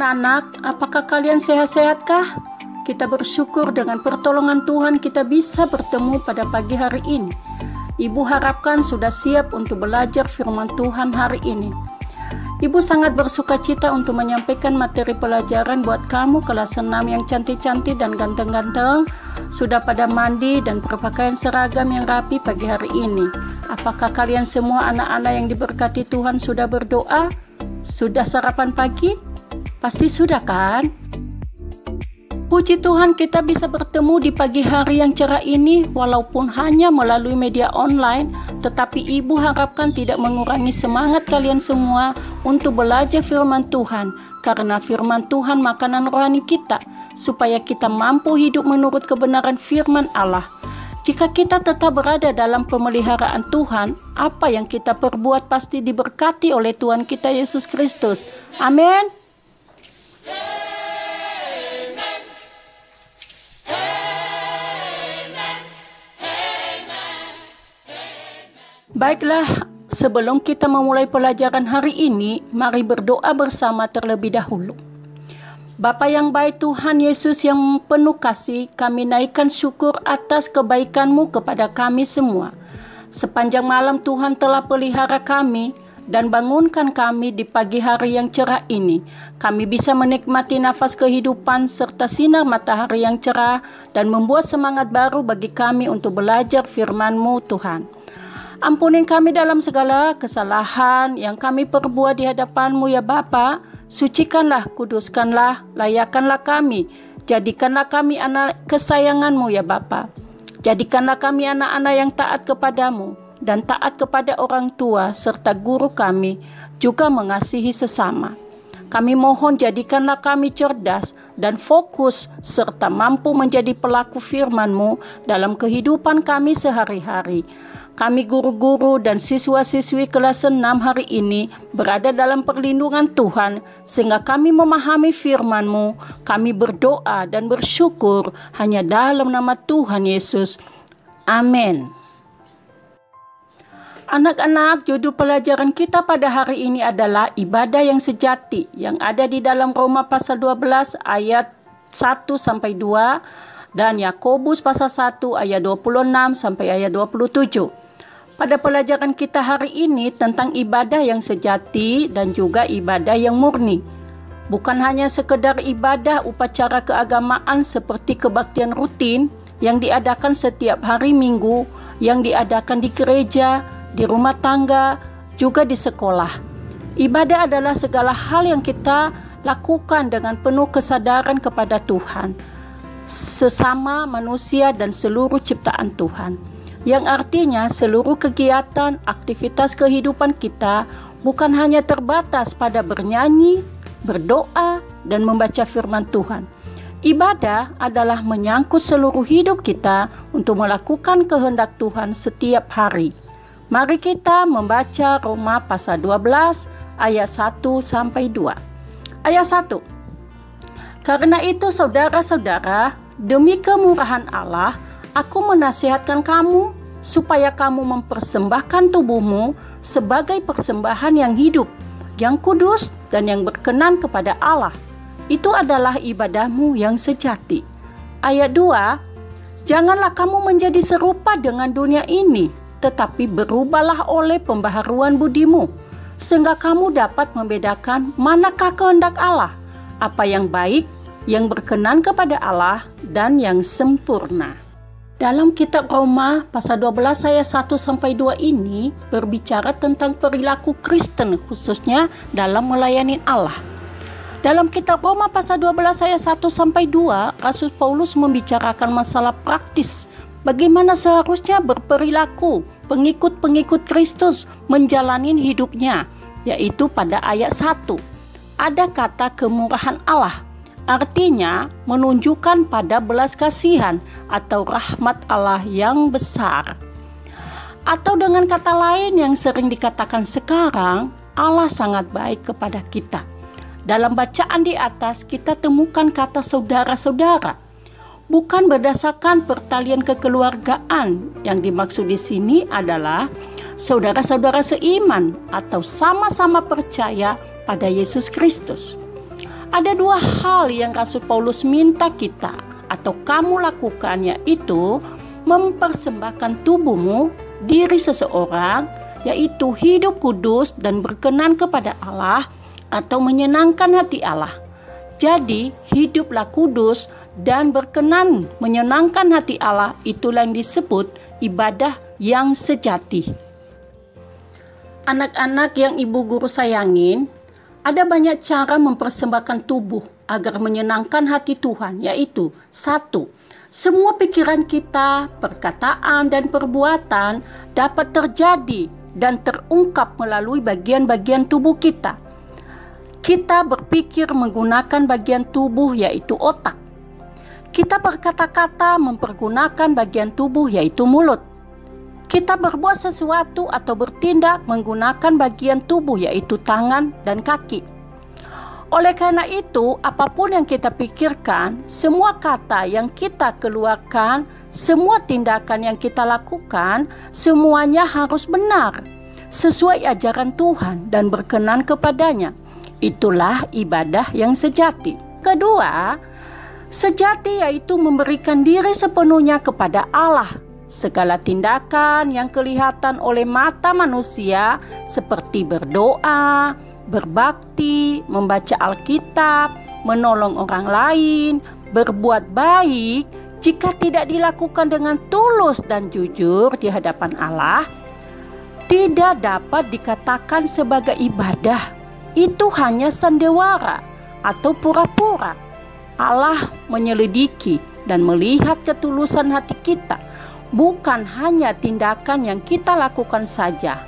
anak-anak, apakah kalian sehat-sehatkah? Kita bersyukur dengan pertolongan Tuhan kita bisa bertemu pada pagi hari ini. Ibu harapkan sudah siap untuk belajar firman Tuhan hari ini. Ibu sangat bersuka cita untuk menyampaikan materi pelajaran buat kamu kelas 6 yang cantik-cantik dan ganteng-ganteng, sudah pada mandi dan berpakaian seragam yang rapi pagi hari ini. Apakah kalian semua anak-anak yang diberkati Tuhan sudah berdoa? Sudah sarapan pagi? Pasti sudah kan? Puji Tuhan kita bisa bertemu di pagi hari yang cerah ini walaupun hanya melalui media online, tetapi Ibu harapkan tidak mengurangi semangat kalian semua untuk belajar firman Tuhan, karena firman Tuhan makanan rohani kita, supaya kita mampu hidup menurut kebenaran firman Allah. Jika kita tetap berada dalam pemeliharaan Tuhan, apa yang kita perbuat pasti diberkati oleh Tuhan kita Yesus Kristus. Amin. Baiklah, sebelum kita memulai pelajaran hari ini, mari berdoa bersama terlebih dahulu. Bapa yang baik, Tuhan Yesus yang penuh kasih, kami naikkan syukur atas kebaikan-Mu kepada kami semua. Sepanjang malam Tuhan telah pelihara kami dan bangunkan kami di pagi hari yang cerah ini. Kami bisa menikmati nafas kehidupan serta sinar matahari yang cerah dan membuat semangat baru bagi kami untuk belajar firman-Mu, Tuhan. Ampunin kami dalam segala kesalahan yang kami perbuat di hadapan-Mu ya Bapa. Sucikanlah, kuduskanlah, layakkanlah kami. Jadikanlah kami anak kesayangan-Mu ya Bapa. Jadikanlah kami anak-anak yang taat kepadamu dan taat kepada orang tua serta guru kami, juga mengasihi sesama. Kami mohon jadikanlah kami cerdas dan fokus serta mampu menjadi pelaku firman-Mu dalam kehidupan kami sehari-hari. Kami guru-guru dan siswa-siswi kelas 6 hari ini berada dalam perlindungan Tuhan sehingga kami memahami firman-Mu. Kami berdoa dan bersyukur hanya dalam nama Tuhan Yesus. Amin. Anak-anak, judul pelajaran kita pada hari ini adalah ibadah yang sejati yang ada di dalam Roma pasal 12 ayat 1-2 dan Yakobus pasal 1 ayat 26 sampai ayat 27. Pada pelajaran kita hari ini tentang ibadah yang sejati dan juga ibadah yang murni. Bukan hanya sekedar ibadah upacara keagamaan seperti kebaktian rutin yang diadakan setiap hari Minggu, yang diadakan di gereja, di rumah tangga, juga di sekolah. Ibadah adalah segala hal yang kita lakukan dengan penuh kesadaran kepada Tuhan, sesama manusia dan seluruh ciptaan Tuhan. Yang artinya seluruh kegiatan, aktivitas kehidupan kita bukan hanya terbatas pada bernyanyi, berdoa, dan membaca firman Tuhan. Ibadah adalah menyangkut seluruh hidup kita untuk melakukan kehendak Tuhan setiap hari. Mari kita membaca Roma pasal 12 ayat 1-2. Ayat 1. Karena itu saudara-saudara, demi kemurahan Allah, aku menasihatkan kamu supaya kamu mempersembahkan tubuhmu sebagai persembahan yang hidup, yang kudus, dan yang berkenan kepada Allah. Itu adalah ibadahmu yang sejati. Ayat 2, janganlah kamu menjadi serupa dengan dunia ini, tetapi berubahlah oleh pembaharuan budimu, sehingga kamu dapat membedakan manakah kehendak Allah, apa yang baik, yang berkenan kepada Allah, dan yang sempurna. Dalam kitab Roma pasal 12 ayat 1-2 ini berbicara tentang perilaku Kristen khususnya dalam melayani Allah. Dalam kitab Roma pasal 12 ayat 1-2, Rasul Paulus membicarakan masalah praktis bagaimana seharusnya berperilaku pengikut-pengikut Kristus menjalani hidupnya, yaitu pada ayat 1. Ada kata kemurahan Allah. Artinya menunjukkan pada belas kasihan atau rahmat Allah yang besar. Atau dengan kata lain yang sering dikatakan sekarang, Allah sangat baik kepada kita. Dalam bacaan di atas kita temukan kata saudara-saudara. Bukan berdasarkan pertalian kekeluargaan. Yang dimaksud di sini adalah saudara-saudara seiman atau sama-sama percaya pada Yesus Kristus. Ada dua hal yang Rasul Paulus minta kita atau kamu lakukan, yaitu mempersembahkan tubuhmu, diri seseorang, yaitu hidup kudus dan berkenan kepada Allah atau menyenangkan hati Allah. Jadi hiduplah kudus dan berkenan menyenangkan hati Allah, itulah yang disebut ibadah yang sejati. Anak-anak yang ibu guru sayangin, ada banyak cara mempersembahkan tubuh agar menyenangkan hati Tuhan, yaitu 1. Semua pikiran kita, perkataan, dan perbuatan dapat terjadi dan terungkap melalui bagian-bagian tubuh kita. Kita berpikir menggunakan bagian tubuh yaitu otak. Kita berkata-kata mempergunakan bagian tubuh yaitu mulut. Kita berbuat sesuatu atau bertindak menggunakan bagian tubuh yaitu tangan dan kaki. Oleh karena itu, apapun yang kita pikirkan, semua kata yang kita keluarkan, semua tindakan yang kita lakukan, semuanya harus benar, sesuai ajaran Tuhan dan berkenan kepadanya. Itulah ibadah yang sejati. Kedua, sejati yaitu memberikan diri sepenuhnya kepada Allah. Segala tindakan yang kelihatan oleh mata manusia seperti berdoa, berbakti, membaca Alkitab, menolong orang lain, berbuat baik, jika tidak dilakukan dengan tulus dan jujur di hadapan Allah, tidak dapat dikatakan sebagai ibadah. Itu hanya sandiwara atau pura-pura. Allah menyelidiki dan melihat ketulusan hati kita, bukan hanya tindakan yang kita lakukan saja.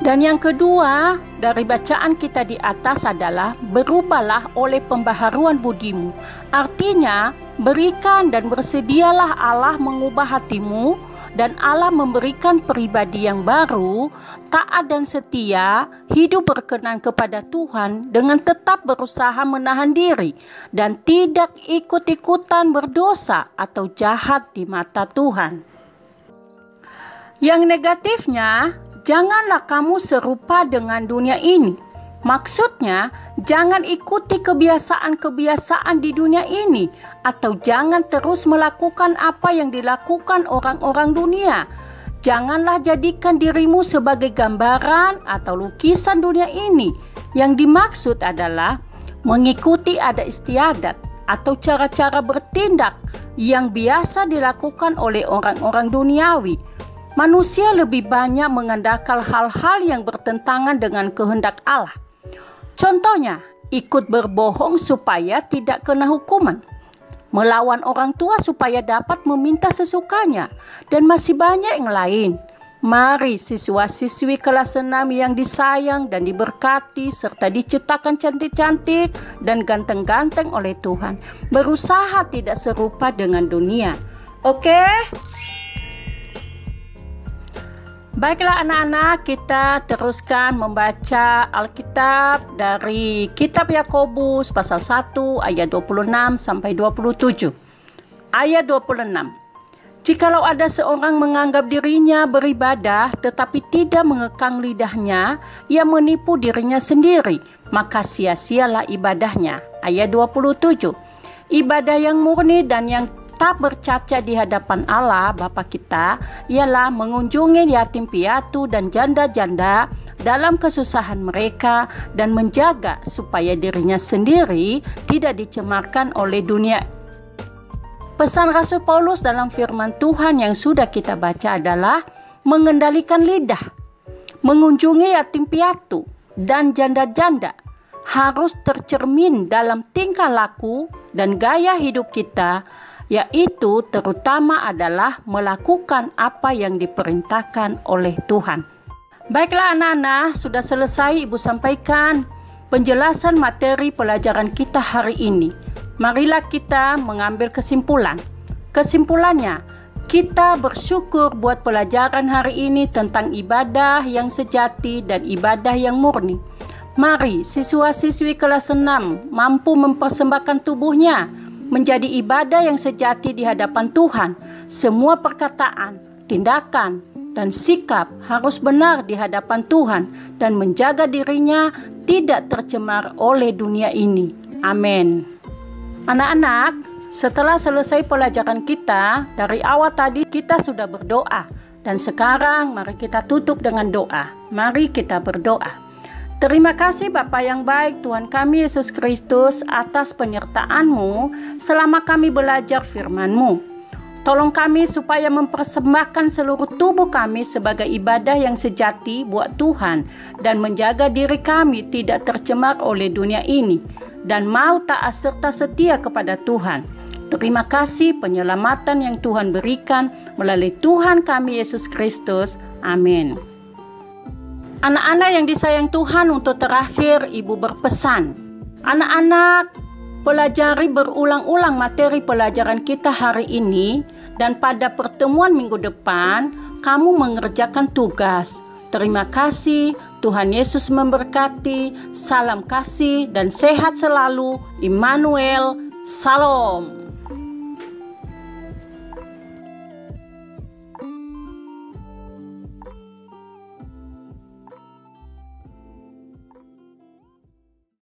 Dan yang kedua dari bacaan kita di atas adalah berubahlah oleh pembaharuan budimu. Artinya berikan dan bersedialah Allah mengubah hatimu, dan Allah memberikan pribadi yang baru, taat dan setia, hidup berkenan kepada Tuhan dengan tetap berusaha menahan diri dan tidak ikut-ikutan berdosa atau jahat di mata Tuhan. Yang negatifnya, janganlah kamu serupa dengan dunia ini. Maksudnya, jangan ikuti kebiasaan-kebiasaan di dunia ini, atau jangan terus melakukan apa yang dilakukan orang-orang dunia. Janganlah jadikan dirimu sebagai gambaran atau lukisan dunia ini. Yang dimaksud adalah mengikuti adat istiadat atau cara-cara bertindak yang biasa dilakukan oleh orang-orang duniawi. Manusia lebih banyak mengandalkan hal-hal yang bertentangan dengan kehendak Allah. Contohnya, ikut berbohong supaya tidak kena hukuman, melawan orang tua supaya dapat meminta sesukanya, dan masih banyak yang lain. Mari siswa-siswi kelas 6 yang disayang dan diberkati serta diciptakan cantik-cantik dan ganteng-ganteng oleh Tuhan, berusaha tidak serupa dengan dunia. Oke? Baiklah anak-anak, kita teruskan membaca Alkitab dari kitab Yakobus pasal 1 ayat 26 sampai 27. Ayat 26. Jikalau ada seorang menganggap dirinya beribadah tetapi tidak mengekang lidahnya, ia menipu dirinya sendiri, maka sia-sialah ibadahnya. Ayat 27. Ibadah yang murni dan yang tak bercacat di hadapan Allah Bapa kita ialah mengunjungi yatim piatu dan janda-janda dalam kesusahan mereka dan menjaga supaya dirinya sendiri tidak dicemarkan oleh dunia. Pesan Rasul Paulus dalam firman Tuhan yang sudah kita baca adalah mengendalikan lidah, mengunjungi yatim piatu dan janda-janda harus tercermin dalam tingkah laku dan gaya hidup kita, yaitu terutama adalah melakukan apa yang diperintahkan oleh Tuhan. Baiklah anak-anak, sudah selesai Ibu sampaikan penjelasan materi pelajaran kita hari ini. Marilah kita mengambil kesimpulan. Kesimpulannya, kita bersyukur buat pelajaran hari ini tentang ibadah yang sejati dan ibadah yang murni. Mari siswa-siswi kelas 6 mampu mempersembahkan tubuhnya menjadi ibadah yang sejati di hadapan Tuhan. Semua perkataan, tindakan, dan sikap harus benar di hadapan Tuhan dan menjaga dirinya tidak tercemar oleh dunia ini. Amin. Anak-anak, setelah selesai pelajaran kita, dari awal tadi kita sudah berdoa. Dan sekarang mari kita tutup dengan doa. Mari kita berdoa. Terima kasih Bapa yang baik, Tuhan kami Yesus Kristus, atas penyertaan-Mu selama kami belajar firman-Mu. Tolong kami supaya mempersembahkan seluruh tubuh kami sebagai ibadah yang sejati buat Tuhan dan menjaga diri kami tidak tercemar oleh dunia ini dan mau taat serta setia kepada Tuhan. Terima kasih penyelamatan yang Tuhan berikan melalui Tuhan kami Yesus Kristus. Amin. Anak-anak yang disayang Tuhan, untuk terakhir Ibu berpesan. Anak-anak, pelajari berulang-ulang materi pelajaran kita hari ini dan pada pertemuan minggu depan kamu mengerjakan tugas. Terima kasih, Tuhan Yesus memberkati, salam kasih dan sehat selalu. Immanuel, Salam.